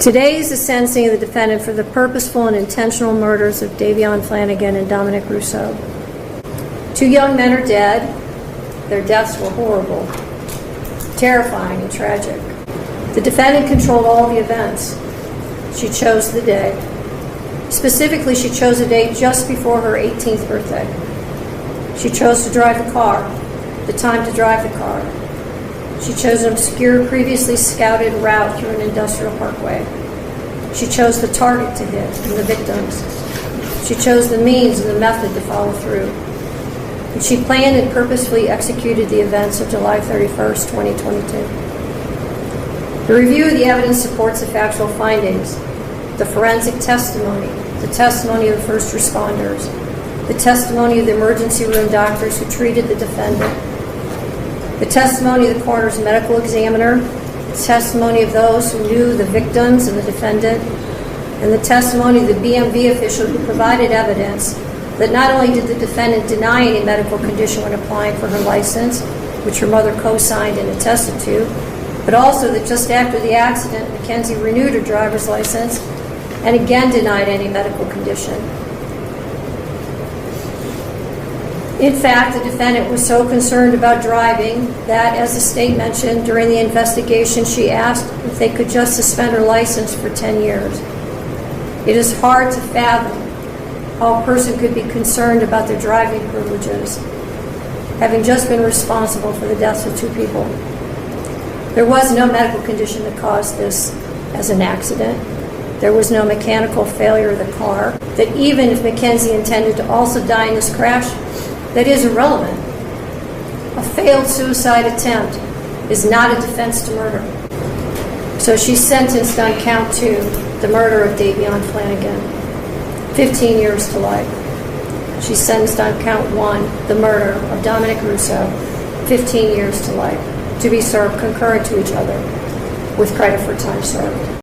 Today is the sentencing of the defendant for the purposeful and intentional murders of Davion Flanagan and Dominic Rousseau. 2 young men are dead. Their deaths were horrible, terrifying, and tragic. The defendant controlled all the events. She chose the day. Specifically, she chose a date just before her 18th birthday. She chose to drive the car, the time to drive the car. She chose an obscure, previously scouted route through an industrial parkway. She chose the target to hit and the victims. She chose the means and the method to follow through. And she planned and purposefully executed the events of July 31st, 2022. The review of the evidence supports the factual findings, the forensic testimony, the testimony of the first responders, the testimony of the emergency room doctors who treated the defendant, the testimony of the coroner's medical examiner, the testimony of those who knew the victims and the defendant, and the testimony of the BMV official who provided evidence that not only did the defendant deny any medical condition when applying for her license, which her mother co-signed and attested to, but also that just after the accident, Mackenzie renewed her driver's license and again denied any medical condition. In fact, the defendant was so concerned about driving that, as the state mentioned during the investigation, she asked if they could just suspend her license for 10 years. It is hard to fathom how a person could be concerned about their driving privileges, having just been responsible for the deaths of 2 people. There was no medical condition that caused this as an accident. There was no mechanical failure of the car. That even if Mackenzie intended to also die in this crash, that is irrelevant. A failed suicide attempt is not a defense to murder. So she's sentenced on count 2, the murder of Davion Flanagan, 15 years to life. She's sentenced on count 1, the murder of Dominic Rousseau, 15 years to life, to be served concurrent to each other with credit for time served.